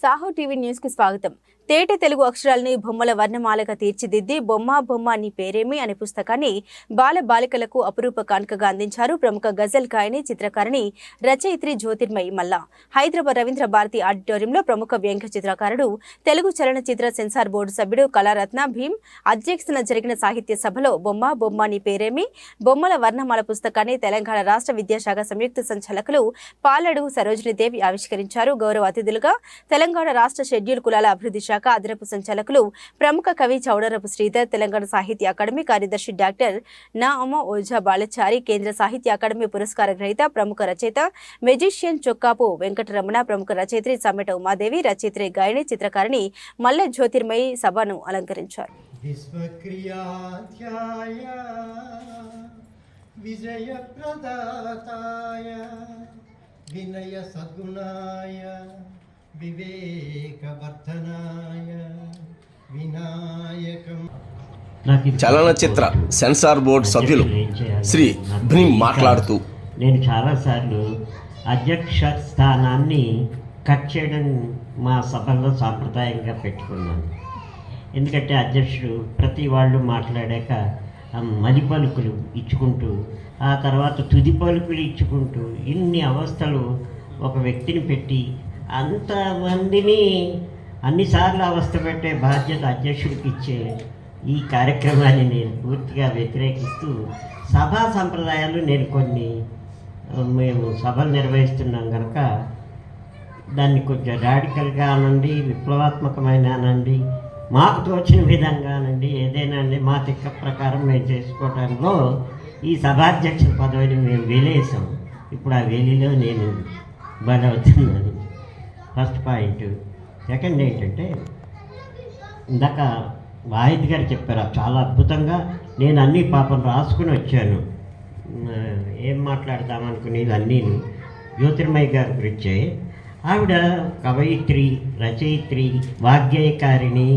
Saaho TV news కి స్వాగతం. తేట తెలుగు అక్షరాలని బొమ్మల వర్ణమాలగా తీర్చిదిద్ది బొమ్మ బొమ్మ నీ పేరేమి అనే పుస్తకాన్ని బాల బాలికలకు అపురూప కానుకగా అందించారు ప్రముఖ గజల్ గాయని, చిత్రకారిణి, రచయిత్రి జ్యోతిర్మయి మల్లా. హైదరాబాద్ రవీంద్ర భారతి ఆడిటోరియంలో ప్రముఖ వ్యంగ్య చిత్రకారుడు, తెలుగు చలనచిత్ర సెన్సార్ బోర్డు సభ్యుడు కళారత్న భీమ్ అధ్యక్షతన జరిగిన సాహిత్య సభలో బొమ్మ బొమ్మ నీ పేరేమి బొమ్మల వర్ణమాల పుస్తకాన్ని తెలంగాణ రాష్ట్ర విద్యాశాఖ సంయుక్త సంచాలకులు పాలడు సరోజినీదేవి ఆవిష్కరించారు. గౌరవ అతిథులుగా తెలంగాణ రాష్ట్ర షెడ్యూల్ కులాల అభివృద్ధి శాఖ అదనపు సంచాలకులు, ప్రముఖ కవి చౌడరపు శ్రీధర్, తెలంగాణ సాహిత్య అకాడమీ కార్యదర్శి డాక్టర్ నాఅమ ఓజా బాలచారి, కేంద్ర సాహిత్య అకాడమీ పురస్కార గ్రహీత, ప్రముఖ రచయిత మెజిషియన్ చొక్కాపు వెంకటరమణ, ప్రముఖ రచయిత్రి సమ్మెట ఉమాదేవి, రచయిత్రి, గాయని, చిత్రకారిణి మల్ల జ్యోతిర్మయి సభను అలంకరించారు. వినయ సద్గుణాయ వివేకవర్ధనాయ వినాయకం. చలనచిత్ర సెన్సార్ బోర్డు సభ్యులు శ్రీ భీమ్ మాట్లాడుతూ, నేను చాలాసార్లు అధ్యక్ష స్థానాన్ని కట్ చేయడం మా సభల్లో సాంప్రదాయంగా పెట్టుకున్నాను. ఎందుకంటే అధ్యక్షుడు ప్రతి వాళ్ళు మాట్లాడాక మలి పలుకులు ఇచ్చుకుంటూ, ఆ తర్వాత తుది పలుకులు ఇచ్చుకుంటూ ఇన్ని అవస్థలు ఒక వ్యక్తిని పెట్టి అంతమందిని అన్నిసార్లు అవస్థ పెట్టే బాధ్యత అధ్యక్షుడికి ఇచ్చే ఈ కార్యక్రమాన్ని నేను పూర్తిగా వ్యతిరేకిస్తూ, సభా సంప్రదాయాలు నేను మేము సభలు నిర్వహిస్తున్నాం కనుక దాన్ని కొంచెం రాడికల్గా అనండి, విప్లవాత్మకమైన అనండి, మాకు తోచిన విధంగా అనండి, ఏదైనా అండి మా తిక్క ప్రకారం మేము చేసుకోవడంలో ఈ సభాధ్యక్షుల పదవిని మేము వేలేసాం. ఇప్పుడు ఆ వేలిలో నేను బలవుతున్నాను. First point. సెకండ్ ఏంటంటే, ఇందాక వాహిద్ గారు చెప్పారు చాలా అద్భుతంగా. నేను అన్నీ పాపం రాసుకుని వచ్చాను. ఏం మాట్లాడదామనుకునేది అన్నీ జ్యోతిర్మయి గారి గురించే. ఆవిడ కవయిత్రి, రచయిత్రి, వాగ్గేయకారిణి,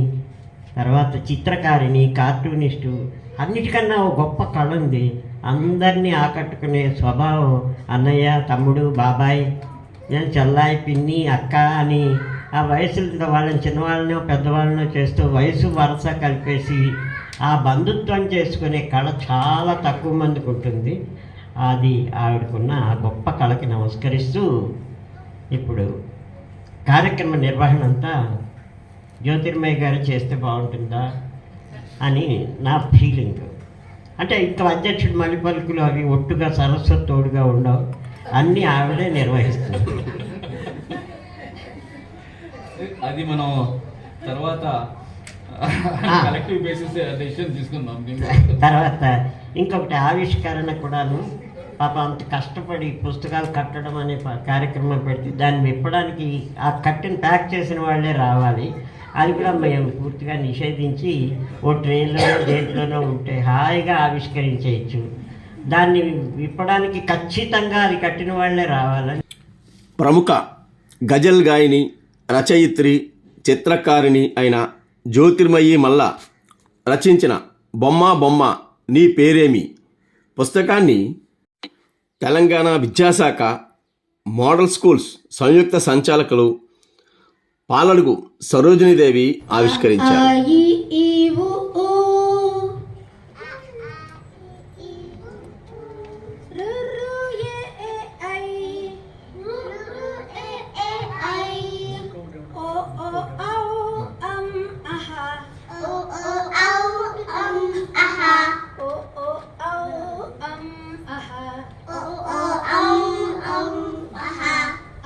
తర్వాత చిత్రకారిణి, కార్టూనిస్టు, అన్నిటికన్నా ఒక గొప్ప కళ ఉంది. అందరినీ ఆకట్టుకునే స్వభావం. అన్నయ్య, తమ్ముడు, బాబాయ్, చెల్లాయి, పిన్ని, అక్క అని ఆ వయసులతో వాళ్ళని చిన్నవాళ్ళనో పెద్దవాళ్ళనో చేస్తూ వయసు వరుస కలిపేసి ఆ బంధుత్వం చేసుకునే కళ చాలా తక్కువ మందికి ఉంటుంది. అది ఆవిడకున్న ఆ గొప్ప కళకి నమస్కరిస్తూ ఇప్పుడు కార్యక్రమ నిర్వహణ అంతా జ్యోతిర్మయి గారు చేస్తే బాగుంటుందా అని నా ఫీలింగ్. అంటే ఇక్కడ అధ్యక్షుడు మలి పలుకులు అవి ఒట్టుగా సరస్వతి తోడుగా ఉండవు, అన్నీ ఆవిడే నిర్వహిస్తుంది. అది మనం తర్వాత కలెక్టివ్ బేసిస్ డెసిషన్ తీసుకుందాం. తర్వాత ఇంకొకటి ఆవిష్కరణ కూడాను. పాప అంత కష్టపడి పుస్తకాలు కట్టడం అనే కార్యక్రమం పెడితే దాన్ని విప్పడానికి ఆ కట్టిన ప్యాక్ చేసిన వాళ్ళే రావాలి. అది కూడా మేము పూర్తిగా నిషేధించి ఓ ట్రైన్లోనో దేంట్లోనో ఉంటే హాయిగా ఆవిష్కరించేయచ్చు. దాన్ని విప్పడానికి ఖచ్చితంగా అది కట్టిన వాళ్ళే రావాలని. ప్రముఖ గజల్ గాయని, రచయిత్రి, చిత్రకారిణి అయిన జ్యోతిర్మయి మల్లా రచించిన బొమ్మ బొమ్మ నీ పేరేమి పుస్తకాన్ని తెలంగాణ విద్యాశాఖ మోడల్ స్కూల్స్ సంయుక్త సంచాలకులు పాలడుగు సరోజినీదేవి ఆవిష్కరించారు.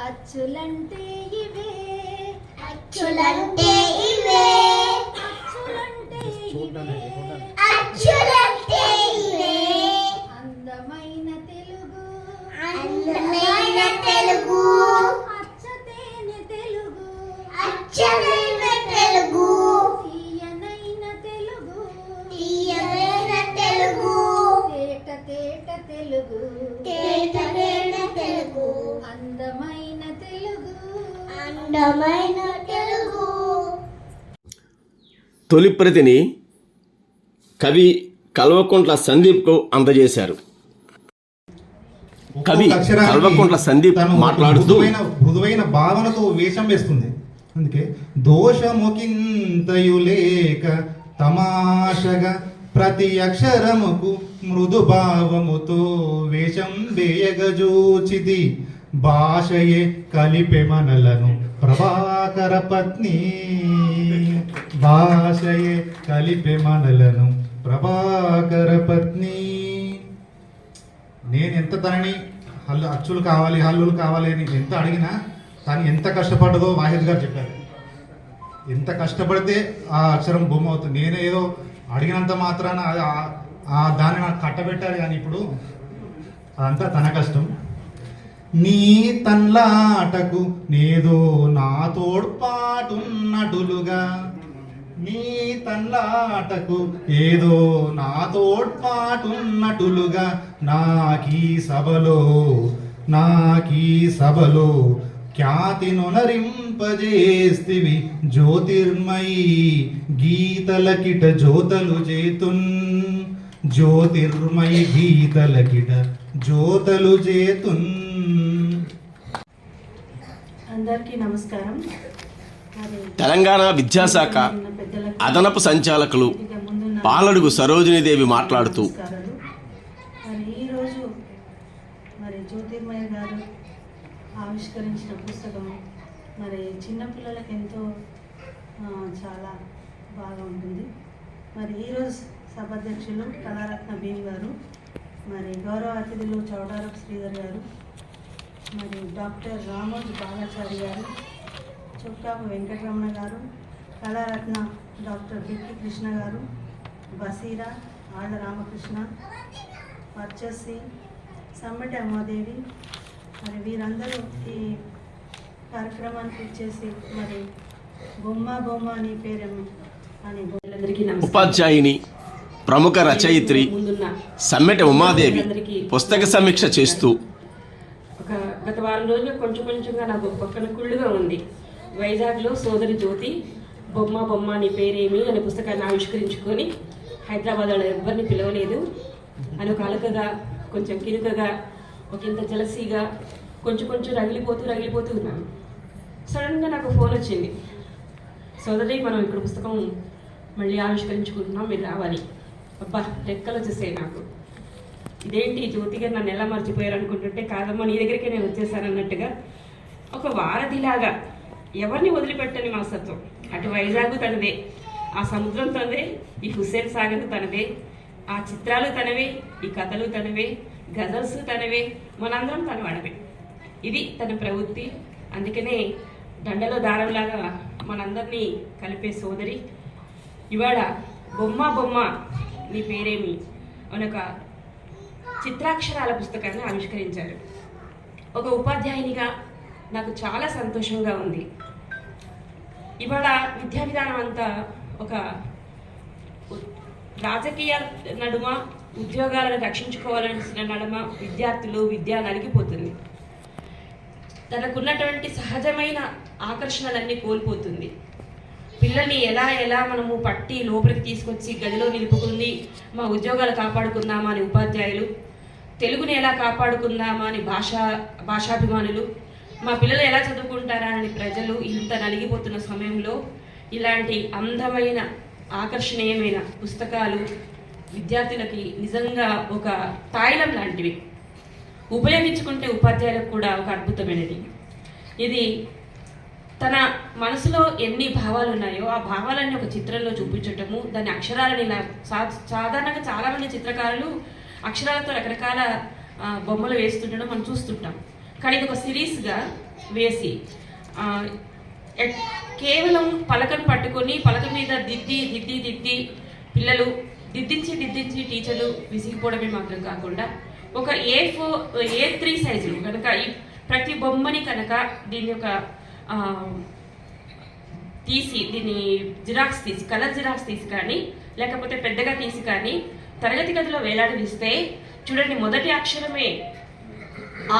అచ్చులంటే ఇవే, అచ్చులంటే ఇవే, అచ్చులంటే ఇవే, అచ్చులంటే ఇవే, అందమైన తెలుగు, అందమైన తెలుగు, అచ్చతేనె తెలుగు, అచ్చమైన తెలుగు, తీయనైన తెలుగు, తీయమైన తెలుగు, తేట తేట తెలుగు, తేట తేట తెలుగు, అందమైన తెలుగు, అందమైన తెలుగు. తొలి ప్రతిని కవి కల్వకుంట్ల సందీప్కు అందజేశారు. కవి కల్వకుంట్ల సందీప్ మాట్లాడుతూ మృదువైన భావనతో వేషం వేస్తుంది. అందుకే దోషముకింతయు లేక తమాషగా ప్రతి అక్షరముకు మృదు భావముతో వేషం వేయగజూచిది భాషయే కలిపె మనలను ప్రభాకర పత్ని భాషయే కలిపె మనలను ప్రభాకర పత్ని. నేను ఎంత తనని అచ్చులు కావాలి హల్లులు కావాలి అని ఎంత అడిగినా కానీ ఎంత కష్టపడ్డదో వాహిద్ గారు చెప్పారు. ఎంత కష్టపడితే ఆ అక్షరం బొమ్మ అవుతుంది. నేను ఏదో అడిగినంత మాత్రాన దాన్ని నాకు కట్టబెట్టారు కానీ ఇప్పుడు అదంతా తన కష్టం. నీ తన్లాటకు నేదో నా తోడ్పాటున్నటులుగా నీ తన్లాటకు ఏదో నా తోడ్పాటున్నటులుగా నాకీ సభలో ఖ్యాతినొనరింపజేస్తివి జ్యోతిర్మయి గీతలకిట జ్యోతలు చేతున్ జ్యోతిర్మయి గీతలకిట జ్యోతలు చేతున్. అందరికీ నమస్కారం. తెలంగాణ విద్యాశాఖ అదనపు సంచాలకులు పాలడుగు సరోజినీదేవి మాట్లాడుతూ మరి ఈరోజు మరి జ్యోతిర్మయ్య గారు ఆవిష్కరించిన పుస్తకం మరి చిన్నపిల్లలకు ఎంతో చాలా బాగా ఉంటుంది. మరి ఈరోజు సభాధ్యక్షులు కళారత్న బీవి గారు, మరి గౌరవ అతిథులు చౌడారపు శ్రీధర్ గారు, మరి డాక్టర్ రామోజీ బాలాచారి గారు, చుక్కాపు వెంకటరమణ గారు, కళారత్న డాక్టర్ బిక్కి కృష్ణ గారు, బసీరా ఆళ్ళ రామకృష్ణ, వర్చస్సి, సమ్మటి అమ్మాదేవి, మరి వీరందరూ ఈ కార్యక్రమానికి ఇచ్చేసి మరి బొమ్మ నీ పేరేమి అని ఉపాధ్యాయుని ప్రముఖ రచయిత్రి సమ్మెట ఉమాదేవి పుస్తక సమీక్ష చేస్తూ గత వారం రోజులు కొంచెంగా నాకు పక్కన కుళ్ళుగా ఉంది. వైజాగ్లో సోదరి జ్యోతి బొమ్మ నీ పేరేమి అనే పుస్తకాన్ని ఆవిష్కరించుకొని హైదరాబాద్లో ఎవరిని పిలవలేదు అని ఒక అలకగా, కొంచెం కిరుకగా, ఒకంత జలసీగా కొంచెం రగిలిపోతూ ఉన్నాను. సడన్గా నాకు ఫోన్ వచ్చింది, సోదరి మనం ఇక్కడ పుస్తకం మళ్ళీ ఆవిష్కరించుకుంటున్నాం, మీరు రావాలి. అబ్బా లెక్కలు వచ్చేసాయి నాకు. ఇదేంటి జ్యోతి గారు నన్ను ఎలా మర్చిపోయారు అనుకుంటుంటే, కాదమ్మా నీ దగ్గరికే నేను వచ్చేసాను అన్నట్టుగా ఒక వారధిలాగా ఎవరిని వదిలిపెట్టని మనస్తత్వం. అటు వైజాగ్ తనదే, ఆ సముద్రం తనదే, ఈ హుస్సేన్ సాగర్ తనదే, ఆ చిత్రాలు తనవే, ఈ కథలు తనవే, గజల్స్ తనవే, మనందరం తన వాడవే. ఇది తన ప్రవృత్తి. అందుకనే దండలో దారంలాగా మనందరినీ కలిపే సోదరి ఇవాళ బొమ్మ నీ పేరేమి అని ఒక చిత్రాక్షరాల పుస్తకాన్ని ఆవిష్కరించారు. ఒక ఉపాధ్యాయునిగా నాకు చాలా సంతోషంగా ఉంది. ఇవాళ విద్యా విధానం అంతా ఒక రాజకీయ నడుమ, ఉద్యోగాలను రక్షించుకోవాల్సిన నడుమ విద్య నలిగిపోతుంది. తనకున్నటువంటి సహజమైన ఆకర్షణలన్నీ కోల్పోతుంది. పిల్లల్ని ఎలా మనము పట్టి లోపలికి తీసుకొచ్చి గదిలో నిలుపుకుంది, మా ఉద్యోగాలు కాపాడుకుందామా అని ఉపాధ్యాయులు, తెలుగుని ఎలా కాపాడుకుందామా అని భాషాభిమానులు, మా పిల్లలు ఎలా చదువుకుంటారా అని ప్రజలు ఇంత నలిగిపోతున్న సమయంలో ఇలాంటి అందమైన ఆకర్షణీయమైన పుస్తకాలు విద్యార్థులకి నిజంగా ఒక తాయిలం లాంటివి. ఉపయోగించుకుంటే ఉపాధ్యాయులకు కూడా ఒక అద్భుతమైనది. ఇది తన మనసులో ఎన్ని భావాలు ఉన్నాయో ఆ భావాలన్నీ ఒక చిత్రంలో చూపించటము, దాని అక్షరాలని సాధారణంగా చాలామంది చిత్రకారులు అక్షరాలతో రకరకాల బొమ్మలు వేస్తుండడం మనం చూస్తుంటాం. కానీ ఇది ఒక సిరీస్గా వేసి కేవలం పలకను పట్టుకొని పలక మీద దిద్ది పిల్లలు దిద్దించి టీచర్లు విసిగిపోవడమే మాత్రం కాకుండా ఒక A3 సైజులు కనుక ప్రతి బొమ్మని కనుక దీని యొక్క తీసి దీన్ని జిరాక్స్ తీసి కలర్ జిరాక్స్ తీసి కానీ లేకపోతే పెద్దగా తీసి కానీ తరగతి గదిలో వేలాడదీస్తే చూడండి, మొదటి అక్షరమే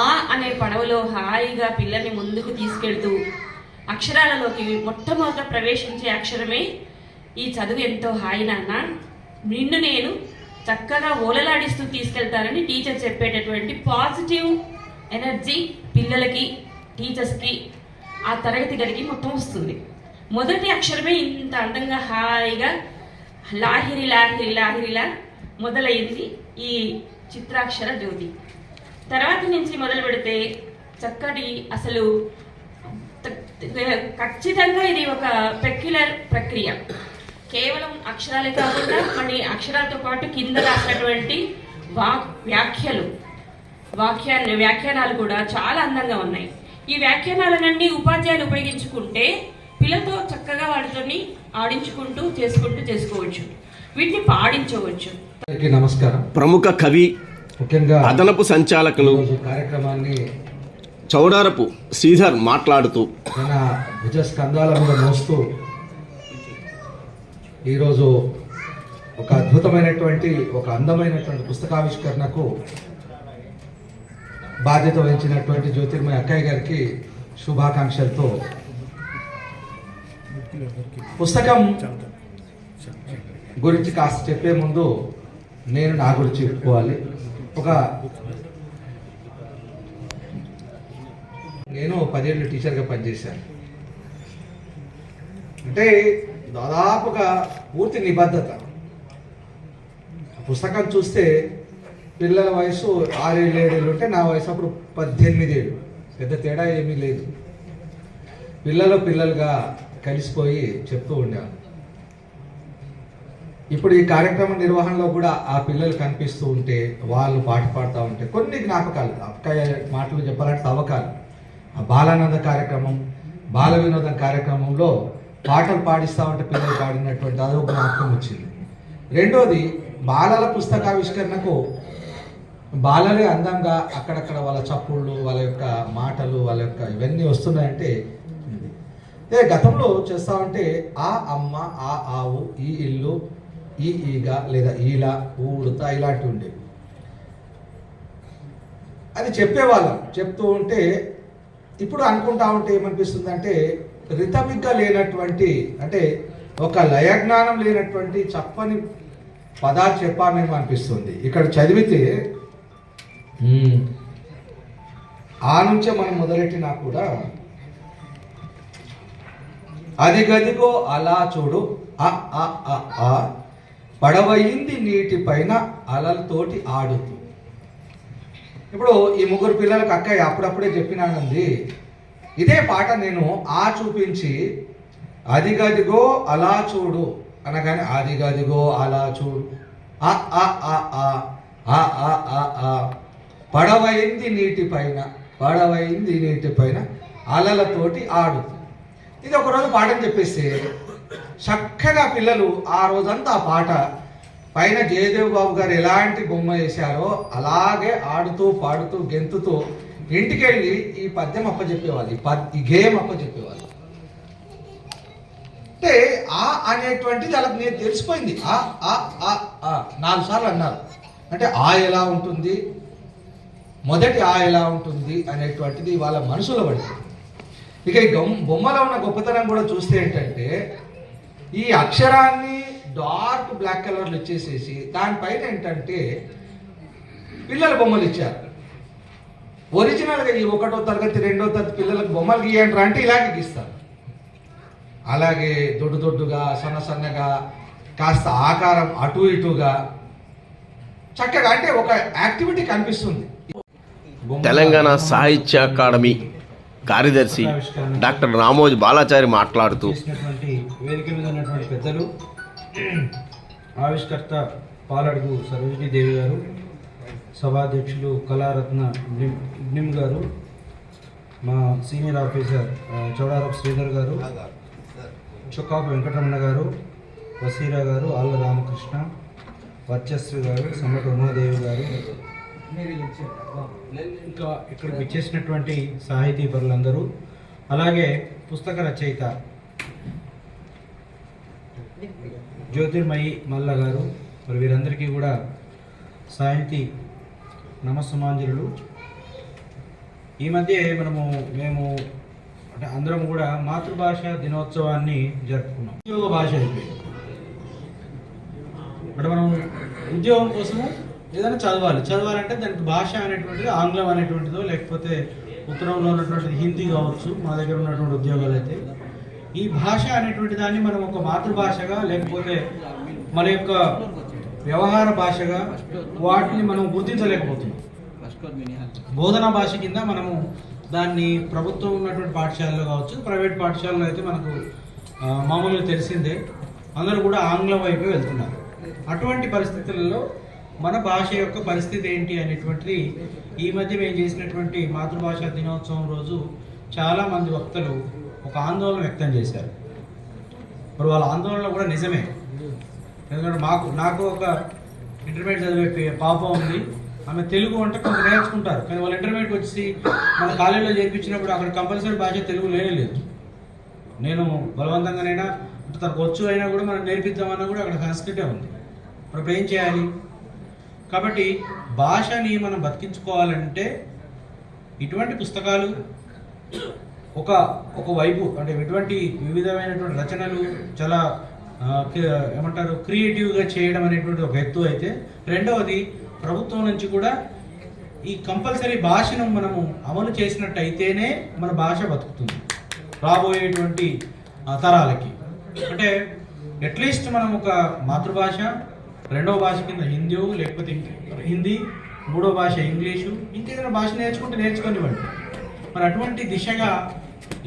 ఆ అనే పడవలో హాయిగా పిల్లల్ని ముందుకు తీసుకెళ్తూ అక్షరాలలోకి మొట్టమొదట ప్రవేశించే అక్షరమే ఈ చదువు ఎంతో హాయి నాన్న, నిన్ను నేను చక్కగా ఓలలాడిస్తూ తీసుకెళ్తారని టీచర్ చెప్పేటటువంటి పాజిటివ్ ఎనర్జీ పిల్లలకి, టీచర్స్కి, ఆ తరగతి గదికి మొత్తం వస్తుంది. మొదటి అక్షరమే ఇంత అందంగా హాయిగా లాహిరి లాహిరి లాహిరిలా మొదలైంది ఈ చిత్రాక్షర జ్యోతి. తర్వాత నుంచి మొదలు పెడితే చక్కటి అసలు ఖచ్చితంగా ఇది ఒక పెక్యులర్ ప్రక్రియ. కేవలం అక్షరాలే కాకుండా మళ్ళీ అక్షరాలతో పాటు కింద రాసినటువంటి వ్యాఖ్యానాలు కూడా చాలా అందంగా ఉన్నాయి. ఈ వ్యాఖ్యానాలన్నీ ఉపాధ్యాయులు ఉపయోగించుకుంటే పిల్లలతో చక్కగా వాటిని ఆడించుకుంటూ చేసుకోవచ్చు, వీటిని పాడించవచ్చు. నమస్కారం. ప్రముఖ కవి, ముఖ్యంగా అదనపు సంచాలకులు కార్యక్రమాన్ని చౌడారపు శ్రీధర్ మాట్లాడుతూ తన భుజ స్కంధాల మీద మోస్తూ ఈరోజు ఒక అద్భుతమైనటువంటి ఒక అందమైనటువంటి పుస్తకావిష్కరణకు బాధ్యత వహించినటువంటి జ్యోతిర్మయ అక్కయ్య గారికి శుభాకాంక్షలతో పుస్తకం గురించి కాస్త చెప్పే ముందు నేను నా గురించి చెప్పుకోవాలి. నేను 10 ఏళ్ళు టీచర్గా పనిచేశాను. అంటే దాదాపుగా పూర్తి నిబద్ధత. పుస్తకం చూస్తే పిల్లల వయసు 6 ఏళ్ళు 7 ఏళ్ళు ఉంటే నా వయసు అప్పుడు 18 ఏళ్ళు. పెద్ద తేడా ఏమీ లేదు. పిల్లలుగా కలిసిపోయి చెప్తూ ఉండేవాళ్ళు. ఇప్పుడు ఈ కార్యక్రమ నిర్వహణలో కూడా ఆ పిల్లలు కనిపిస్తూ ఉంటే, వాళ్ళు పాట పాడుతూ ఉంటే కొన్ని జ్ఞాపకాలు, అక్కయ్య మాటలు చెప్పాలంటే తవ్వకాలు. ఆ బాలానంద కార్యక్రమం, బాల వినోదం కార్యక్రమంలో పాటలు పాడిస్తూ ఉంటే పిల్లలు పాడినటువంటి అదొక జ్ఞాపకం వచ్చింది. రెండోది, బాలల పుస్తకావిష్కరణకు బాలలే అందంగా అక్కడక్కడ వాళ్ళ చప్పుళ్ళు, వాళ్ళ యొక్క మాటలు, వాళ్ళ యొక్క ఇవన్నీ వస్తున్నాయంటే గతంలో చేస్తా ఉంటే ఆ అమ్మ, ఆ ఆవు, ఈ ఇల్లు, ఈ ఈగ లేదా ఈల, ఊడుతా ఇలాంటివి ఉండేవి. అది చెప్పేవాళ్ళం. చెప్తూ ఉంటే ఇప్పుడు అనుకుంటా ఉంటే ఏమనిపిస్తుంది అంటే రిథమిక్గా లేనటువంటి, అంటే ఒక లయజ్ఞానం లేనటువంటి చప్పని పదాలు చెప్పామేమో అనిపిస్తుంది. ఇక్కడ చదివితే ఆ నుంచే మనం మొదలెట్టినా కూడా అది గదిగో అలా చూడు, పడవయింది నీటి పైన అలలతోటి ఆడుతూ. ఇప్పుడు ఈ 3 పిల్లలకు అక్కయ్య అప్పుడప్పుడే చెప్పినానంది. ఇదే పాట నేను చూపించి అది గదిగో అలా చూడు అనగానే అది గదిగో అలా చూడు, పడవయింది నీటి పైన అలలతోటి ఆడుతూ. ఇది ఒకరోజు పాటని చెప్పేస్తే చక్కగా పిల్లలు ఆ రోజంతా ఆ పాట పైన జయదేవ్ బాబు గారు ఎలాంటి బొమ్మ వేశారో అలాగే ఆడుతూ పాడుతూ గెంతుతూ ఇంటికి వెళ్ళి ఈ పద్యం అప్పచెప్పేవాళ్ళు, ఈ గేయం అప్పచెప్పేవాళ్ళు. అంటే ఆ అనేటువంటిది అలా నేను తెలిసిపోయింది. 4 సార్లు అన్నారు. అంటే ఎలా ఉంటుంది, మొదటి ఎలా ఉంటుంది అనేటువంటిది వాళ్ళ మనసులో పడుతుంది. ఇక ఈ బొమ్మలో ఉన్న గొప్పతనం కూడా చూస్తే ఏంటంటే ఈ అక్షరాన్ని డార్క్ బ్లాక్ కలర్లు ఇచ్చేసేసి దానిపైన ఏంటంటే పిల్లల బొమ్మలు ఇచ్చారు. ఒరిజినల్గా ఈ 1వ తరగతి 2వ తరగతి పిల్లలకు బొమ్మలు గీయంటారు అంటే ఇలాగే గీస్తారు. అలాగే దొడ్డుగా సన్నగా కాస్త ఆకారం అటు ఇటుగా చక్కగా, అంటే ఒక యాక్టివిటీ కనిపిస్తుంది. తెలంగాణ సాహిత్య అకాడమీ కార్యదర్శి డాక్టర్ రామోజీ బాలాచారి మాట్లాడుతూ వేదిక మీద ఉన్నటువంటి పెద్దలు, ఆవిష్కర్త పాలడుగు సరోజినీదేవి గారు, సభాధ్యక్షులు కళారత్న నిమ్ గారు, మా సీనియర్ ఆఫీసర్ చౌడారపు శ్రీధర్ గారు, చొక్కాపు వెంకటరమణ గారు, వసీరా గారు, ఆళ్ళ రామకృష్ణ, వర్చస్వి గారు, సమ్మటి ఉమాదేవి గారు, ఇంకా ఇక్కడికి వచ్చేసినటువంటి సాహితీ పరులందరూ, అలాగే పుస్తక రచయిత జ్యోతిర్మయి మల్ల గారు, మరి వీరందరికీ కూడా సాహితీ నమస్సుమాంజలు. ఈ మధ్య మేము అంటే అందరం కూడా మాతృభాష దినోత్సవాన్ని జరుపుకున్నాం. ఉద్యోగ భాష అయిపోయింది. అంటే మనం ఉద్యోగం కోసము ఏదైనా చదవాలంటే దానికి భాష అనేటువంటిది ఆంగ్లం అనేటువంటిదో లేకపోతే ఉత్తరంలో ఉన్నటువంటిది హిందీ కావచ్చు. మా దగ్గర ఉన్నటువంటి ఉద్యోగాలు అయితే ఈ భాష అనేటువంటి దాన్ని మనం ఒక మాతృభాషగా లేకపోతే మన యొక్క వ్యవహార భాషగా వాటిని మనం గుర్తించలేకపోతున్నాం. బోధనా భాష కింద మనము దాన్ని ప్రభుత్వం ఉన్నటువంటి పాఠశాలలో కావచ్చు, ప్రైవేట్ పాఠశాలలో అయితే మనకు మామూలుగా తెలిసిందే, అందరూ కూడా ఆంగ్లం వైపు వెళ్తున్నారు. అటువంటి పరిస్థితులలో మన భాష యొక్క పరిస్థితి ఏంటి అనేటువంటిది ఈ మధ్య మేము చేసినటువంటి మాతృభాషా దినోత్సవం రోజు చాలామంది వక్తలు ఒక ఆందోళన వ్యక్తం చేశారు. మరి వాళ్ళ ఆందోళన కూడా నిజమే. ఎందుకంటే నాకు ఒక ఇంటర్మీడియట్ చదివే పాప ఉంది. ఆమె తెలుగు అంటే కొంత నేర్చుకుంటారు, కానీ వాళ్ళు ఇంటర్మీడియట్ వచ్చి మన కాలేజీలో చేర్పించినప్పుడు అక్కడ కంపల్సరీ భాష తెలుగు లేదు. నేను బలవంతంగానైనా తనకు వచ్చు అయినా కూడా మనం నేర్పిద్దామన్నా కూడా అక్కడ సంస్కృతే ఉంది. మరి ఏం చేయాలి? కాబట్టి భాషని మనం బతికించుకోవాలంటే ఇటువంటి పుస్తకాలు ఒక వైపు అంటే ఇటువంటి వివిధమైనటువంటి రచనలు చాలా ఏమంటారు క్రియేటివ్గా చేయడం అనేటువంటి ఒక ఎత్తు అయితే, రెండవది ప్రభుత్వం నుంచి కూడా ఈ కంపల్సరీ భాషను మనము అమలు చేసినట్టయితేనే మన భాష బతుకుతుంది రాబోయేటువంటి తరాలకి. అంటే అట్లీస్ట్ మనం ఒక మాతృభాష, రెండవ భాష కింద హిందీ, లేకపోతే హిందీ, మూడో భాష ఇంగ్లీషు, ఇంకేదైనా భాష నేర్చుకోనివ్వండి. మరి అటువంటి దిశగా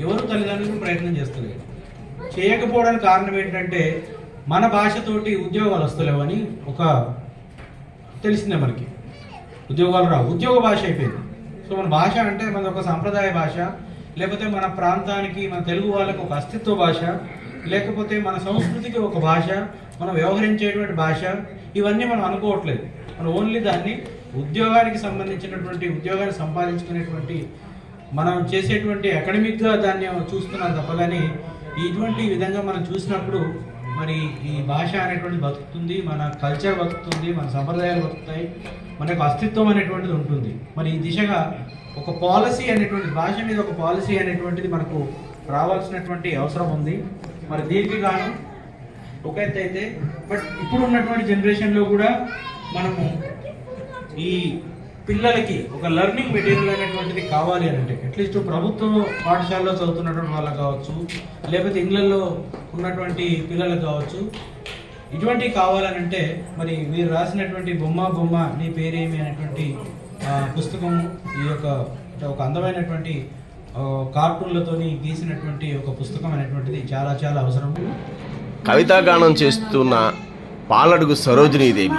ఎవరు తల్లిదండ్రులు ప్రయత్నం చేస్తలేరు. చేయకపోవడానికి కారణం ఏంటంటే మన భాషతోటి ఉద్యోగాలు వస్తలేవని ఒక తెలిసిందే మనకి. ఉద్యోగాలు రావు, ఉద్యోగ భాష అయిపోయింది. సో మన భాష అంటే మన ఒక సాంప్రదాయ భాష, లేకపోతే మన ప్రాంతానికి మన తెలుగు వాళ్ళకి ఒక అస్తిత్వ భాష, లేకపోతే మన సంస్కృతికి ఒక భాష, మనం వ్యవహరించేటువంటి భాష, ఇవన్నీ మనం అనుకోవట్లేదు. మనం ఓన్లీ దాన్ని ఉద్యోగానికి సంబంధించినటువంటి ఉద్యోగాన్ని సంపాదించుకునేటువంటి మనం చేసేటువంటి అకాడమిక్గా దాన్ని చూస్తున్నాం తప్ప, కానీ ఇటువంటి విధంగా మనం చూసినప్పుడు మరి ఈ భాష అనేటువంటిది బతుకుతుంది, మన కల్చర్ బతుకుతుంది, మన సంప్రదాయాలు బతుకుతాయి, మనకు అస్తిత్వం అనేటువంటిది ఉంటుంది. మరి ఈ దిశగా ఒక పాలసీ అనేటువంటి భాష మీద ఒక పాలసీ అనేటువంటిది మనకు రావాల్సినటువంటి అవసరం ఉంది. మరి దీనికి గాను ఒక ఎత్తు అయితే, బట్ ఇప్పుడు ఉన్నటువంటి జనరేషన్లో కూడా మనము ఈ పిల్లలకి ఒక లెర్నింగ్ మెటీరియల్ అనేటువంటిది కావాలి అని అంటే అట్లీస్ట్ ప్రభుత్వ పాఠశాలలో చదువుతున్నటువంటి వాళ్ళకి కావచ్చు, లేకపోతే ఇళ్ళల్లో ఉన్నటువంటి పిల్లలకు కావచ్చు, ఇటువంటివి కావాలనంటే మరి మీరు రాసినటువంటి బొమ్మ నీ పేరేమి అనేటువంటి పుస్తకం, ఈ యొక్క ఒక అందమైనటువంటి కార్టూన్లతోని గీసినటువంటి ఒక పుస్తకం అనేటువంటిది చాలా చాలా అవసరం. కవితాగానం చేస్తున్న పాలడుగు సరోజినీదేవి.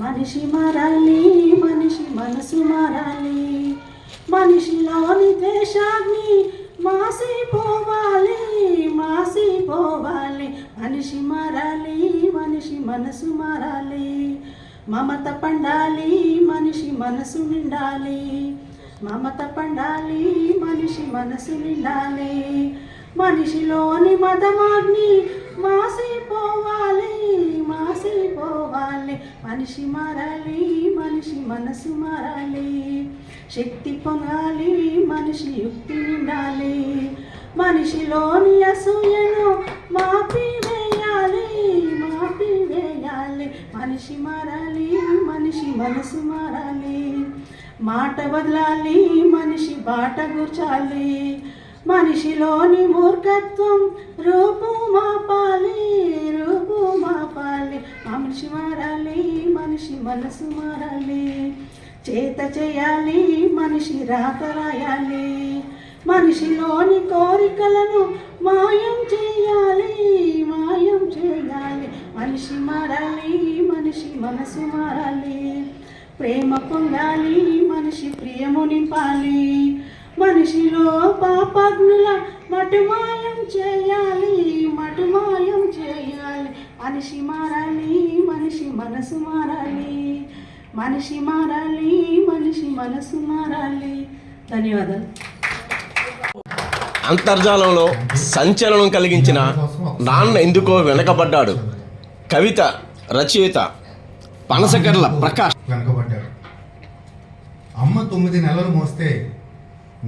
మనిషి మారాలి, మనిషి మనసు మారాలి, మనిషిలోని దేశాన్ని మాసిపోవాలి, మనిషి మారాలి, మనిషి మనసు మారాలి, మమత పండాలి, మనిషి మనసు నిండాలి, మమత పండాలి, మనిషి మనసు నిండాలి, మనిషిలోని మదమాగ్ని మాసిపోవాలి, మనిషి మారాలి, మనిషి మనసు మారాలి, శక్తి పొందాలి, మనిషి యుక్తి నిండాలి, మనిషిలోని అసూయను మాపివేయాలి, మనిషి మారాలి, మనిషి మనసు మారాలి, మాట వదలాలి, మనిషి బాట గుర్చాలి, మనిషిలోని మూర్ఖత్వం రూపు మాపాలి, మనిషి మారాలి, మనిషి మనసు మారాలి, చేత చేయాలి, మనిషి రాత రాయాలి, మనిషిలోని కోరికలను మాయం చేయాలి, మనిషి మారాలి, మనిషి మనసు మారాలి, ప్రేమ పొందాలి, మనిషి ప్రియము నింపాలి, మనిషిలో పాపాగ్నుల మటుమాయం చేయాలి, మనిషి మారాలి, మనిషి మనసు మారాలి, మనిషి మారాలి, మనిషి మనసు మారాలి. ధన్యవాదాలు. అంతర్జాలంలో సంచలనం కలిగించిన నాన్న ఎందుకో వెనకబడ్డాడు కవిత రచయిత పనసకర్ల ప్రకాష్. వెనకబడ్డాడు. అమ్మ 9 నెలలు మోస్తే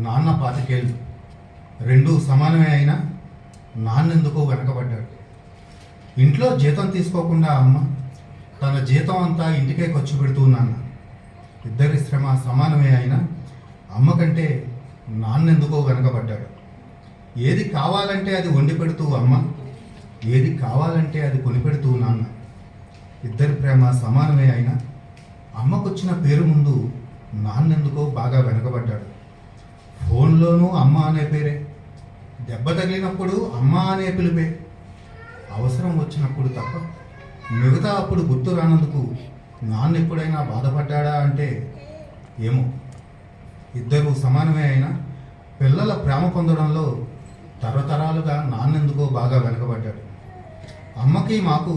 నాన్న 25 ఏళ్ళు, రెండు సమానమే అయినా నాన్నెందుకో వెనకబడ్డాడు. ఇంట్లో జీతం తీసుకోకుండా అమ్మ తన జీతం అంతా ఇంటికే ఖర్చు పెడుతూ నాన్న. ఇద్దరి శ్రమ సమానమే అయినా అమ్మ కంటే నాన్నెందుకో వెనకబడ్డాడు. ఏది కావాలంటే అది వండి పెడుతూ అమ్మ, ఏది కావాలంటే అది కొనిపెడుతూ నాన్న. ఇద్దరి ప్రేమ సమానమే అయినా అమ్మకొచ్చిన పేరు ముందు నాన్నెందుకో బాగా వెనకబడ్డాడు. ఫోన్లోనూ అమ్మ అనే పేరే, దెబ్బ తగిలినప్పుడు అమ్మ అనే పిలిపే, అవసరం వచ్చినప్పుడు తప్ప మిగతా అప్పుడు గుర్తు రానందుకు నాన్న ఎప్పుడైనా బాధపడ్డా అంటే ఏమో. ఇద్దరు సమానమే అయినా పిల్లల ప్రేమ పొందడంలో తరతరాలుగా నాన్నెందుకో బాగా వెనకబడ్డాడు. అమ్మకి మాకు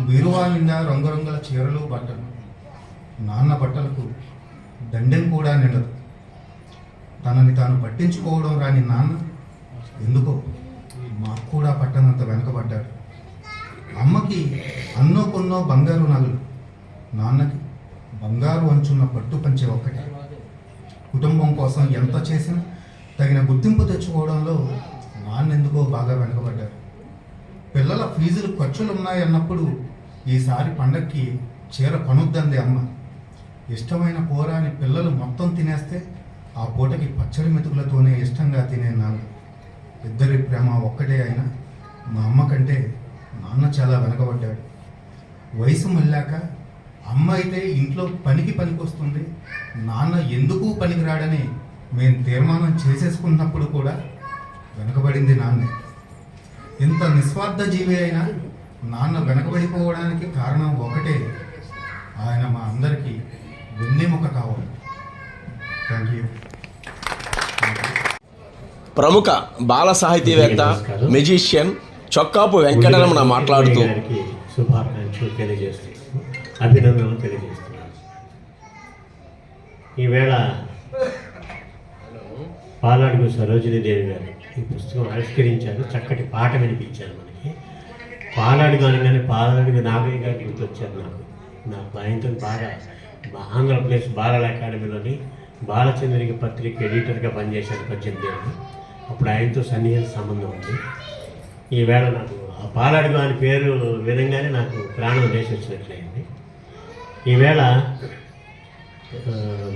బీరువా నిండా రంగురంగుల చీరలు బట్టలు, నాన్న బట్టలకు దండెం కూడా నిండదు. తనని తాను పట్టించుకోవడం రాని నాన్న ఎందుకో మాకు కూడా పట్టనంత వెనకబడ్డాడు. అమ్మకి అన్నో కొన్నో బంగారు నగలు, నాన్నకి బంగారు అంచున్న పట్టు పంచె ఒక్కటే. కుటుంబం కోసం ఎంత చేసినా తగిన గుర్తింపు తెచ్చుకోవడంలో నాన్నెందుకో బాగా వెనకబడ్డారు. పిల్లల ఫీజులు ఖర్చులు ఉన్నాయన్నప్పుడు ఈసారి పండక్కి చీర కొనొద్దంది అమ్మ. ఇష్టమైన కూరని పిల్లలు మొత్తం తినేస్తే ఆ పూటకి పచ్చడి మెతుకులతోనే ఇష్టంగా తినే నాన్న. ఇద్దరి ప్రేమ ఒక్కటే అయినా మా అమ్మ కంటే నాన్న చాలా వెనకబడ్డాడు. వయసు మళ్ళాక అమ్మ అయితే ఇంట్లో పనికొస్తుంది, నాన్న ఎందుకు పనికిరాడని మేము తీర్మానం చేసేసుకున్నప్పుడు కూడా వెనకబడింది నాన్నే. ఇంత నిస్వార్థ జీవి అయినా నాన్న వెనకబడిపోవడానికి కారణం ఒకటే, ఆయన మా అందరికీ వెన్నెముక కావాలి. Thank you. ప్రముఖ బాల సాహితీవేత్త, మెజిషియన్ చొక్కాపు వెంకటరమణ మాట్లాడుతూ శుభాకాంక్షలు తెలియజేస్తున్నాను, అభినందనలు తెలియజేస్తున్నాను. ఈవేళ పాలాడుగు సరోజినీదేవి గారు ఈ పుస్తకం ఆవిష్కరించారు, చక్కటి పాట వినిపించారు మనకి. పాలాడుగు అనగానే పాలాడుగు నాగయ్య గారు గుర్తొచ్చారు నాకు ఆయనతో బాగా ఆంధ్రప్రదేశ్ బాలల అకాడమీలోని బాలచంద్రిక పత్రిక ఎడిటర్గా పనిచేశాను 18 ఏళ్ళు. అప్పుడు ఆయనతో సన్నిహిత సంబంధం ఉంది. ఈవేళ నాకు ఆ పాలాడుగు అని పేరు విధంగానే నాకు ప్రాణం లేచి వచ్చినట్లయింది. ఈవేళ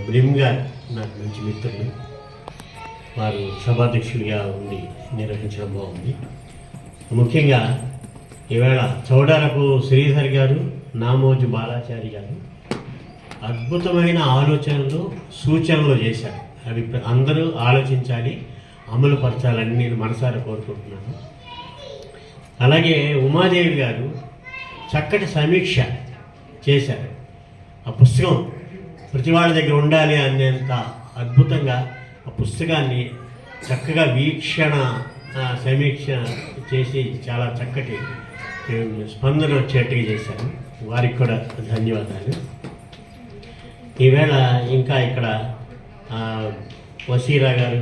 బ్రిమ్ గారు నాకు మంచి మిత్రులు, వారు సభాధ్యక్షుడిగా ఉండి నిర్వహించడం బాగుంది. ముఖ్యంగా ఈవేళ చౌడారపు శ్రీధర్ గారు, నామోజు బాలాచారి గారు అద్భుతమైన ఆలోచనలు, సూచనలు చేశారు. అవి అందరూ ఆలోచించాలి, అమలు పరచాలని నేను మనసారా కోరుకుంటున్నాను. అలాగే ఉమాదేవి గారు చక్కటి సమీక్ష చేశారు. ఆ పుస్తకం ప్రతి వాళ్ళ దగ్గర ఉండాలి అనేంత అద్భుతంగా ఆ పుస్తకాన్ని చక్కగా వీక్షణ సమీక్ష చేసి చాలా చక్కటి స్పందన వచ్చేట్టుగా చేశారు. వారికి కూడా ధన్యవాదాలు. ఈవేళ ఇంకా ఇక్కడ వసీరా గారు,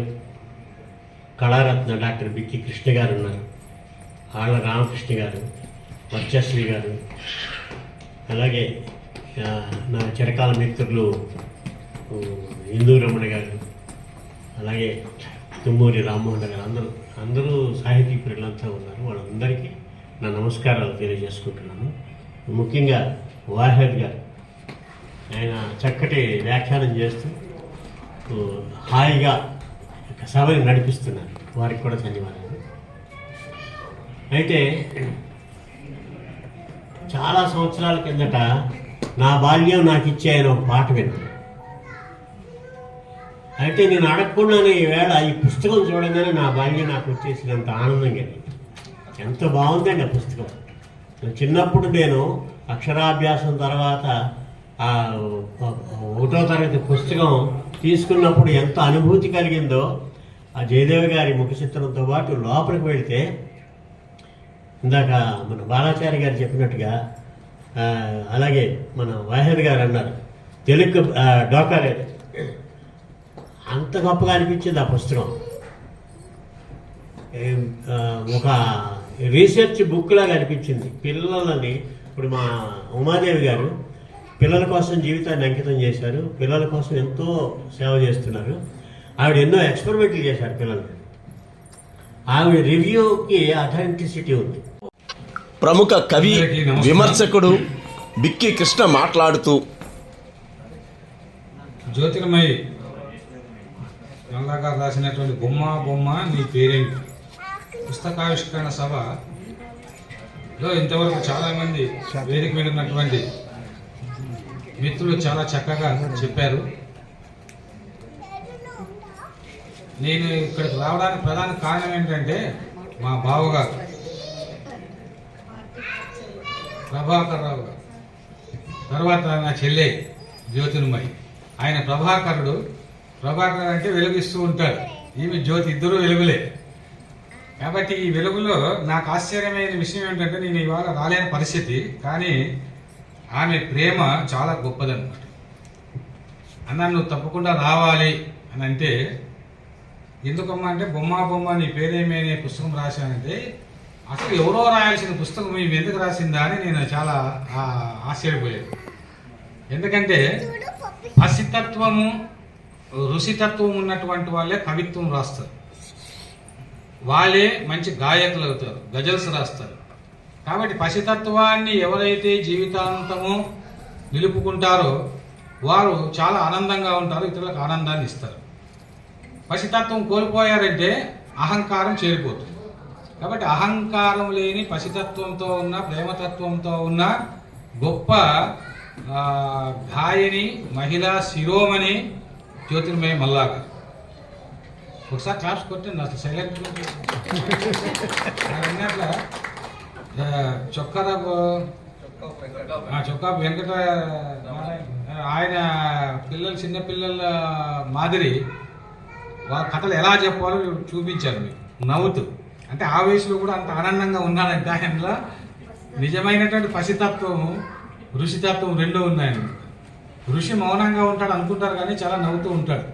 కళారత్న డాక్టర్ బిక్కి కృష్ణ గారు ఉన్నారు, ఆళ్ళ రామకృష్ణ గారు, వర్చశ్రీ గారు, అలాగే నా చిరకాల మిత్రులు ఇందూ రమణ గారు, అలాగే తుమ్మూరి రామ్మోహన్ గారు, అందరూ సాహితీ ప్రియులంతా ఉన్నారు. వాళ్ళందరికీ నా నమస్కారాలు తెలియజేసుకుంటున్నాను. ముఖ్యంగా వాహెద్ గారు, ఆయన చక్కటి వ్యాఖ్యానం చేస్తూ హాయిగా సభని నడిపిస్తున్నారు. వారికి కూడా ధన్యవాదాలు. అయితే చాలా సంవత్సరాల కిందట నా బాల్యం నాకు ఇచ్చే ఆయన ఒక పాట విన్నాను. అయితే నేను అడగకుండానే ఈవేళ ఈ పుస్తకం చూడగానే నా బాల్యం నాకు వచ్చేసినంత ఆనందం కలిగింది. ఎంత బాగుందండి ఆ పుస్తకం. చిన్నప్పుడు నేను అక్షరాభ్యాసం తర్వాత 1వ తరగతి పుస్తకం తీసుకున్నప్పుడు ఎంత అనుభూతి కలిగిందో, ఆ జయదేవి గారి ముఖ చిత్రంతో పాటు లోపలికి వెళితే ఇందాక మన బాలాచారి గారు చెప్పినట్టుగా, అలాగే మన వాహెద్ గారు అన్నారు తెలుగు డోకాలేదు, అంత గొప్పగా అనిపించింది ఆ పుస్తకం. ఒక రీసెర్చ్ బుక్ లాగా అనిపించింది. పిల్లలని ఇప్పుడు మా ఉమాదేవి గారు పిల్లల కోసం జీవితాన్ని అంకితం చేశారు, పిల్లల కోసం ఎంతో సేవ చేస్తున్నారు. ఆవిడ ఎన్నో ఎక్స్పెరిమెంట్లు చేశారు పిల్లలు. ఆవిడ రివ్యూకి అథెంటిసిటీ ఉంది. ప్రముఖ కవి, విమర్శకుడు బిక్కి కృష్ణ మాట్లాడుతూ జ్యోతిర్మయి మల్లా గారు రాసినటువంటి బొమ్మ బొమ్మ నీ పేరేంటి పుస్తకావిష్కరణ సభలో ఇంతవరకు చాలామంది వేదిక మీద ఉన్నటువంటి మిత్రులు చాలా చక్కగా చెప్పారు. నేను ఇక్కడికి రావడానికి ప్రధాన కారణం ఏంటంటే మా బావగారు ప్రభాకర్ రావు గారు, తర్వాత నా చెల్లె జ్యోతిర్మయి. ఆయన ప్రభాకర్ అంటే వెలుగిస్తూ ఉంటాడు, ఈమె జ్యోతి, ఇద్దరు వెలుగులే. కాబట్టి ఈ వెలుగులో నాకు ఆశ్చర్యమైన విషయం ఏంటంటే నేను ఇవాళ రాలేని పరిస్థితి, కానీ ఆమె ప్రేమ చాలా గొప్పదన్నమాట. అన్న నువ్వు తప్పకుండా రావాలి అని అంటే, ఎందుకమ్మా అంటే బొమ్మ బొమ్మ నీ పేరేమి అనే పుస్తకం రాశానంటే అసలు ఎవరో రాయాల్సిన పుస్తకం మేము ఎందుకు రాసిందా అని నేను చాలా ఆశ్చర్యపోయాను. ఎందుకంటే పసితత్వము ఋషితత్వం ఉన్నటువంటి వాళ్ళే కవిత్వం రాస్తారు, వాళ్ళే మంచి గాయకులు అవుతారు, గజల్స్ రాస్తారు. కాబట్టి పసితత్వాన్ని ఎవరైతే జీవితాంతము నిలుపుకుంటారో వారు చాలా ఆనందంగా ఉంటారు, ఇతరులకు ఆనందాన్ని ఇస్తారు. పసితత్వం కోల్పోయారంటే అహంకారం చేరిపోతుంది. కాబట్టి అహంకారం లేని పసితత్వంతో ఉన్న ప్రేమతత్వంతో ఉన్న గొప్ప గాయని మహిళా శిరోమణి జ్యోతిర్మయి మల్లా గారు. ఒకసారి క్లాప్స్ కొట్టండి, అసలు సైలెంట్ అన్నట్ల చొక్కాపు వెంకట ఆయన పిల్లలు చిన్నపిల్లల మాదిరి వాళ్ళ కథలు ఎలా చెప్పాలో చూపించారు మీకు నవ్వుతూ. అంటే ఆ వయసులో కూడా అంత ఆనందంగా ఉన్నాడంటే ఆయనలో నిజమైనటువంటి పసితత్వము ఋషితత్వం రెండూ ఉన్నాయని. ఋషి మౌనంగా ఉంటాడు అనుకుంటారు కానీ చాలా నవ్వుతూ ఉంటాడు,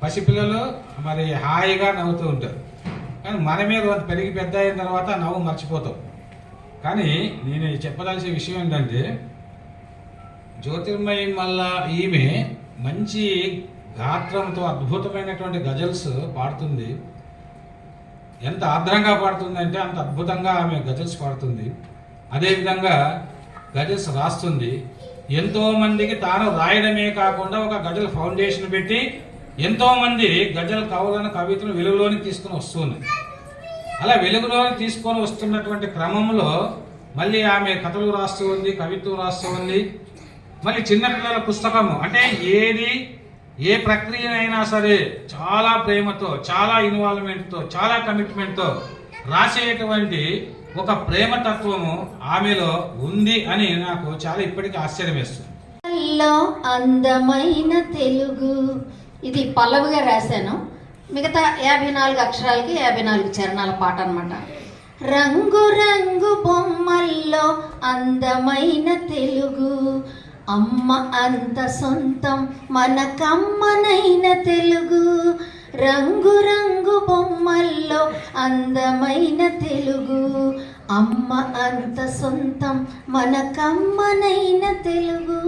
పసిపిల్లలు మరి హాయిగా నవ్వుతూ ఉంటారు. కానీ మన మీద పెరిగి పెద్ద అయిన తర్వాత నవ్వు మర్చిపోతాం. కానీ నేను చెప్పదలసిన విషయం ఏంటంటే జ్యోతిర్మయి మల్లా ఈమె మంచి గాత్రంతో అద్భుతమైనటువంటి గజల్స్ పాడుతుంది. ఎంత ఆర్ద్రంగా పాడుతుందంటే అంత అద్భుతంగా ఆమె గజల్స్ పాడుతుంది. అదేవిధంగా గజల్స్ రాస్తుంది. ఎంతోమందికి తాను రాయడమే కాకుండా ఒక గజల్ ఫౌండేషన్ పెట్టి ఎంతోమంది గజల్ కవులను కవితను వెలుగులోనికి తీసుకుని వస్తుంది. అలా వెలుగులోకి తీసుకొని వస్తున్నటువంటి క్రమంలో మళ్ళీ ఆమె కథలు రాస్తూ ఉంది, కవిత్వం రాస్తూ ఉంది. మళ్ళీ చిన్నపిల్లల పుస్తకము అంటే ఏ ప్రక్రియనైనా సరే చాలా ప్రేమతో, చాలా ఇన్వాల్వ్మెంట్తో, చాలా కమిట్మెంట్తో రాసేటువంటి ఒక ప్రేమతత్వము ఆమెలో ఉంది అని నాకు చాలా ఇప్పటికీ ఆశ్చర్యం వేస్తుంది. అందమైన తెలుగు, ఇది పల్లవిగా రాశాను. మిగతా 54 అక్షరాలకి 54 చరణాల పాట అన్నమాట. రంగు రంగు బొమ్మల్లో అందమైన తెలుగు, అమ్మ అంత సొంతం మన కమ్మనైన తెలుగు. రంగు రంగు బొమ్మల్లో అందమైన తెలుగు, అమ్మ అంత సొంతం మన కమ్మనైన తెలుగు.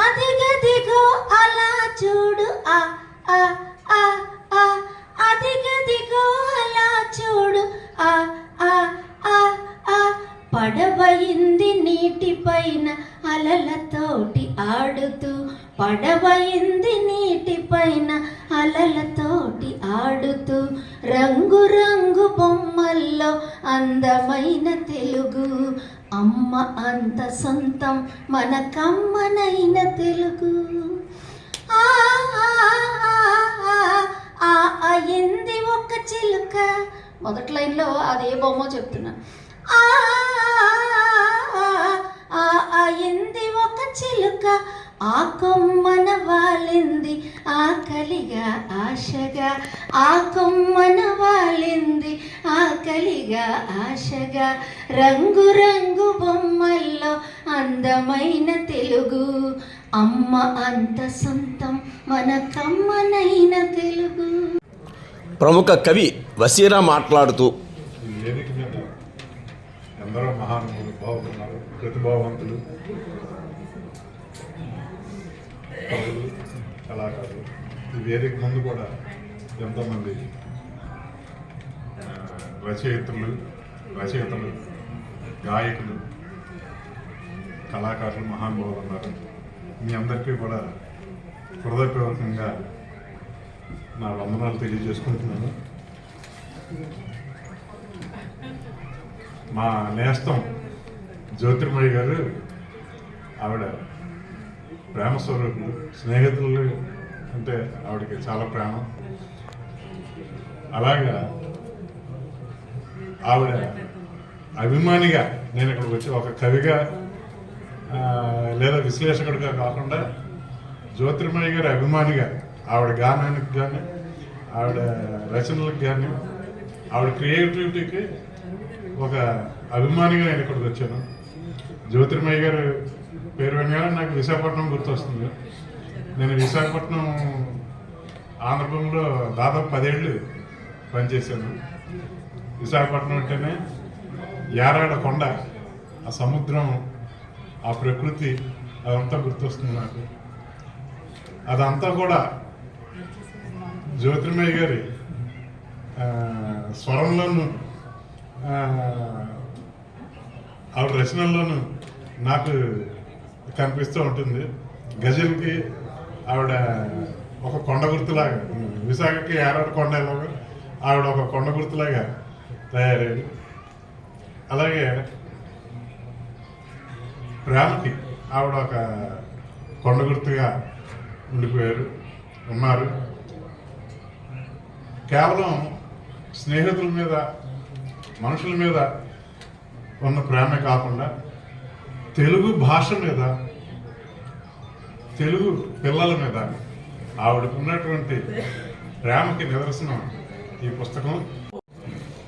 అదిగదిగో అలా చూడు ఆ ఆ ఆ ఆ, అదిగదిగో అలా చూడు ఆ ఆ ఆ ఆ, పడవయింది నీటిపైన అలలతోటి ఆడుతూ, పడవయింది నీటిపైన అలలతోటి ఆడుతూ. రంగు రంగు బొమ్మల్లో అందమైన తెలుగు, అమ్మ అంత సొంతం మన కమ్మనైన తెలుగు. ఆ అయింది ఒక చిలుక, మొదటి లైన్లో అదే బొమ్మ చెప్తున్నా. అయింది ఒక చిలుక, ఆ కొమ్మన వాలింది ఆకలిగా ఆశగా, ఆ కొమ్మన వాలింది ఆకలిగా ఆశగా. రంగు రంగు బొమ్మల్లో అందమైన తెలుగు, అమ్మ అంత సొంతం మన కమ్మనైన తెలుగు. ప్రముఖ కవి వసీరా మాట్లాడుతూ వేదిక మీద ఎందరో మహానుభావులు బాగున్నారు, ప్రతిభావంతులు, కవులు, కళాకారులు. ఈ వేదిక ముందు కూడా ఎంతోమంది రచయితలు, గాయకులు, కళాకారులు, మహానుభావులు ఉన్నారు. మీ అందరికీ కూడా హృదయపూర్వకంగా నా వందనాలు తెలియజేసుకుంటున్నాను. మా నేస్తం జ్యోతిర్మయ్య గారు, ఆవిడ ప్రేమ స్వరూపులు, స్నేహితులు అంటే ఆవిడకి చాలా ప్రేమ. అలాగా ఆవిడ అభిమానిగా నేను ఇక్కడికి వచ్చి ఒక కవిగా లేదా విశ్లేషకుడిగా కాకుండా జ్యోతిర్మయ్య గారి అభిమానిగా, ఆవిడ గానానికి కానీ, ఆవిడ రచనలకు కానీ, ఆవిడ క్రియేటివిటీకి ఒక అభిమానిగా నేను ఇక్కడికి వచ్చాను. జ్యోతిర్మయ్య గారు పేరు వినగానే నాకు విశాఖపట్నం గుర్తొస్తుంది. నేను విశాఖపట్నం ఆంధ్రభూమిలో దాదాపు 10 ఏళ్ళు పనిచేశాను. విశాఖపట్నం అంటేనే యారాడ కొండ, ఆ సముద్రం, ఆ ప్రకృతి, అదంతా గుర్తొస్తుంది నాకు. అదంతా కూడా జ్యోతిర్మయ్య గారి స్వరంలోనూ ఆవిడ రచనల్లోనూ నాకు కనిపిస్తూ ఉంటుంది. గజల్కి ఆవిడ ఒక కొండ గుర్తులాగా, విశాఖకి యారాడ కొండ ఎలాగా ఆవిడ ఒక కొండ గుర్తులాగా తయారయ్యాడు. అలాగే ప్రేమకి ఆవిడ ఒక కొండ గుర్తుగా ఉన్నారు. కేవలం స్నేహితుల మీద, మనుషుల మీద ఉన్న ప్రేమే కాకుండా తెలుగు భాష మీద, తెలుగు పిల్లల మీద ఆవిడకు ఉన్నటువంటి ప్రేమకి నిదర్శనం ఈ పుస్తకం.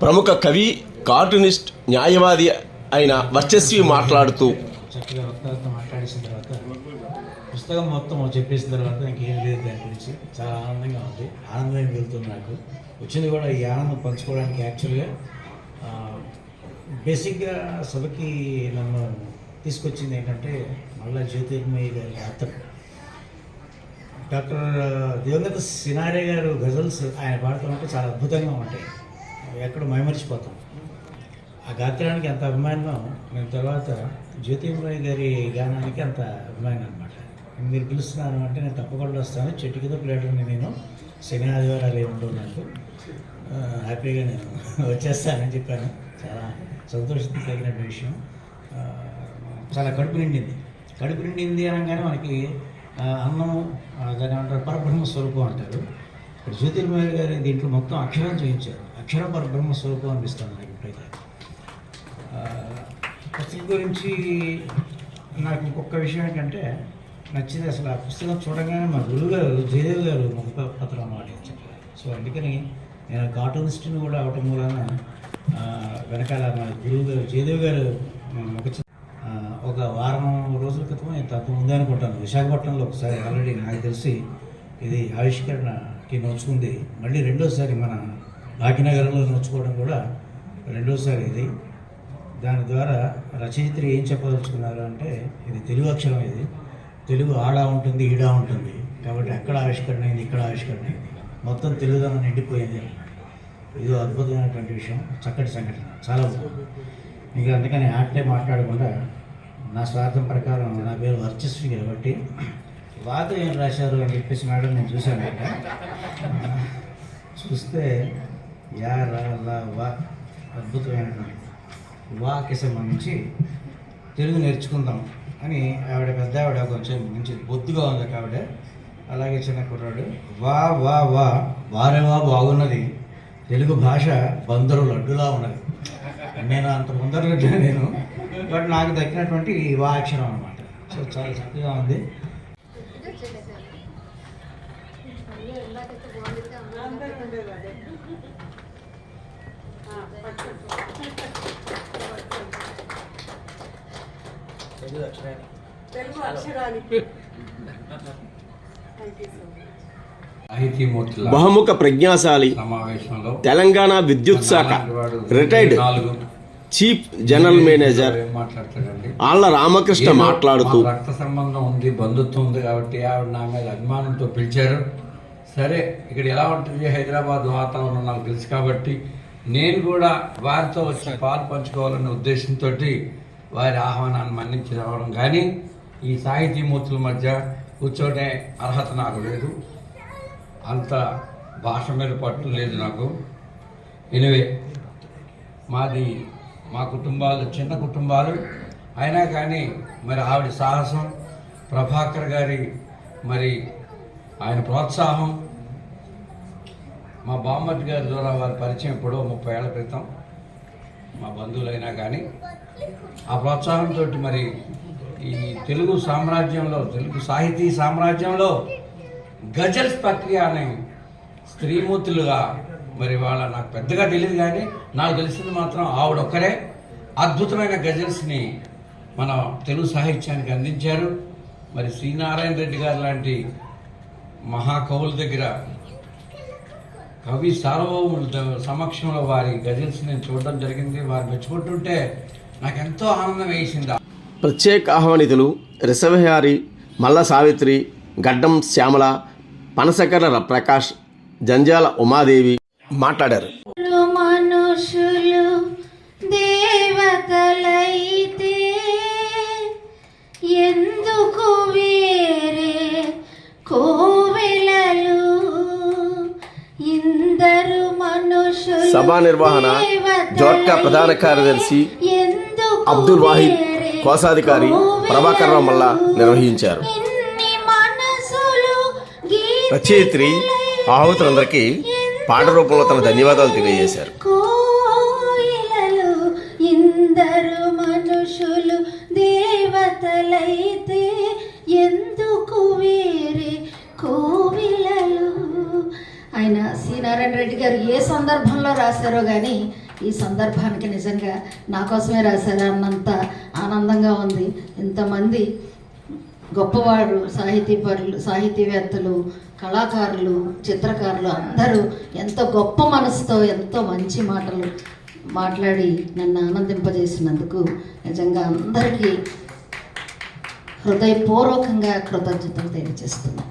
ప్రముఖ కవి, కార్టూనిస్ట్, న్యాయవాది అయిన వర్చస్వి మాట్లాడుతూ చక్కగా వక్తలతో మాట్లాడేసిన తర్వాత పుస్తకం మొత్తం చెప్పేసిన తర్వాత ఇంకేం లేదు దాని గురించి. చాలా ఆనందంగా ఉంది, ఆనందంగా వెళ్తుంది. నాకు వచ్చింది కూడా ఈ ఆనందం పంచుకోవడానికి. యాక్చువల్గా బేసిక్గా సభకి నన్ను తీసుకొచ్చింది ఏంటంటే మళ్ళా జ్యోతిర్మయ్య గారి యాత్ర. డాక్టర్ దివంగత సినారే గారు గజల్స్ ఆయన పాడుతుంటే చాలా అద్భుతంగా ఉంటాయి, ఎక్కడ మైమర్చిపోతాం. ఆ గాత్రానికి అంత అభిమానం. నేను తర్వాత జ్యోతిర్మయ్య గారి గానానికి అంత అభిమానం అనమాట. మీరు పిలుస్తున్నాను అంటే నేను తప్పకుండా వస్తాను. చెట్టు కింద ప్లేటర్ని నేను శని ఆదివారాలు ఏముండవు నాకు, హ్యాపీగా నేను వచ్చేస్తానని చెప్పాను. చాలా సంతోషం కలిగిన విషయం. చాలా కడుపు నిండింది అనగానే మనకి అన్నం దాని అంటారు పరబ్రహ్మ స్వరూపం అంటారు. ఇప్పుడు జ్యోతిర్మయ్య గారి దీంట్లో మొత్తం అక్షరం చూపించారు. అక్షర పరబ్రహ్మ స్వరూపం అనిపిస్తుంది నాకు ఇప్పుడైతే. పుస్తకం గురించి నాకు ఇంకొక విషయం ఏంటంటే నచ్చింది. అసలు ఆ పుస్తకం చూడగానే మా గురువు గారు జయదేవ్ గారు ముఖపత్రం అన్నమాట చెప్పారు. సో అందుకని నేను కార్టూనిస్ట్ని కూడా అవటం మూలన వెనకాల మా గురువు గారు జయదేవ్ గారు ఒక వారం రోజుల క్రితం నేను తప్ప ముందే అనుకుంటాను విశాఖపట్నంలో ఒకసారి ఆల్రెడీ నాకు తెలిసి ఇది ఆవిష్కరణకి నోచుకుంది. మళ్ళీ రెండోసారి మన భాగ్యనగరంలో నోచుకోవడం కూడా రెండోసారి ఇది. దాని ద్వారా రచయిత్రి ఏం చెప్పదలుచుకున్నారు అంటే ఇది తెలుగు అక్షరం, ఇది తెలుగు ఆడా ఉంటుంది, ఈడా ఉంటుంది. కాబట్టి అక్కడ ఆవిష్కరణ అయింది, ఇక్కడ ఆవిష్కరణ అయింది, మొత్తం తెలుగుదనం నిండిపోయింది. ఇది అద్భుతమైనటువంటి విషయం, చక్కటి సంఘటన, చాలా బాగుంది. ఇంకా అందుకని ఆటలే మాట్లాడకుండా నా స్వార్థం ప్రకారం నా పేరు వర్చస్వి కాబట్టి వాతో ఏం రాశారు అని చెప్పేసి మేడం నేను చూశాను. చూస్తే యా రా లా వా అద్భుతమైనటువంటి వాకి సంబంధించి తెలుగు నేర్చుకుందాం అని ఆవిడ పెద్ద ఆవిడ కొంచెం మంచి బొద్దుగా ఉంది ఆవిడ. అలాగే చిన్న కుర్రాడు వా వా వా వారే వా బాగున్నది, తెలుగు భాష బందరు లడ్డులా ఉన్నది. నేను అంత ముందర లడ్డు నేను, బట్ నాకు తగ్గినటువంటి వా అక్షరం అనమాట. సో చాలా చక్కగా ఉంది. బహుముఖ ప్రజ్ఞాశాలి, తెలంగాణ విద్యుత్ శాఖ రిటైర్డ్ చీఫ్ జనరల్ మేనేజర్ ఆళ్ల రామకృష్ణ మాట్లాడుతూ రక్త సంబంధం ఉంది, బంధుత్వం ఉంది కాబట్టి ఆవిడ నా మీద అభిమానంతో పిలిచారు. సరే ఇక్కడ ఎలా ఉంటుంది హైదరాబాద్ వాతావరణం నాకు తెలుసు కాబట్టి నేను కూడా వారితో వచ్చి పాలు పంచుకోవాలనే ఉద్దేశంతో వారి ఆహ్వానాన్ని మన్నించి రావడం. కానీ ఈ సాహితీమూర్తుల మధ్య కూర్చోనే అర్హత నాకు లేదు. అంత భాష మీద పట్టు లేదు నాకు. ఎనివే, మా కుటుంబాలు చిన్న కుటుంబాలు అయినా కానీ మరి ఆవిడ సాహసం, ప్రభాకర్ గారి మరి ఆయన ప్రోత్సాహం, మా బామ్మర్ది గారి ద్వారా వారి పరిచయం ఎప్పుడో 30 ఏళ్ల క్రితం, మా బంధువులైనా కానీ ఆ ప్రోత్సాహంతో మరి ఈ తెలుగు సామ్రాజ్యంలో, తెలుగు సాహితీ సామ్రాజ్యంలో గజల్స్ ప్రక్రియ అనే స్త్రీమూర్తులుగా మరి వాళ్ళ నాకు పెద్దగా తెలియదు కానీ నాకు తెలిసింది మాత్రం ఆవిడొక్కరే అద్భుతమైన గజల్స్ని మన తెలుగు సాహిత్యానికి అందించారు. మరి శ్రీనారాయణ రెడ్డి గారు లాంటి మహాకవుల దగ్గర కవి సార్వభౌముల సమక్షంలో వారి గజల్స్ నేను చూడడం జరిగింది. వారు మెచ్చుకుంటుంటే నాకు ఎంతో ఆనందం వేసింది. ప్రత్యేక ఆహ్వానితులు రిసవిహారి, మల్ల సావిత్రి, గడ్డం శ్యామల, పనసకర్ల ప్రకాష్, జంజాల ఉమాదేవి మాట్లాడారు. మనుషులు దేవతలైతే ఎందుకు వేరే కోవెలలు, ఇందరు మనుషులు. సభా నిర్వహణ జోట్కా ప్రధాన కార్యదర్శి అబ్దుల్ వాహిద్, కోశాధికారి ప్రభాకర్ రావు మల్ల నిర్వహించారు. రచయిత్రి ఆహుతులందరికీ పాట రూపంలో తన ధన్యవాదాలు తెలియజేశారు. కోయిలలు ఇందరు మనుషులు దేవతలైతే ఎందుకు వేరే కోవిలలు. ఆయన సి నారాయణ రెడ్డి గారు ఏ సందర్భంలో రాశారో కానీ ఈ సందర్భానికి నిజంగా నా కోసమే రాశారు అన్నంత ఆనందంగా ఉంది. ఇంతమంది గొప్పవారు, సాహితీవేత్తలు, కళాకారులు, చిత్రకారులు అందరూ ఎంతో గొప్ప మనసుతో ఎంతో మంచి మాటలు మాట్లాడి నన్ను ఆనందింపజేసినందుకు నిజంగా అందరికీ హృదయపూర్వకంగా కృతజ్ఞతలు తెలియజేస్తున్నాను.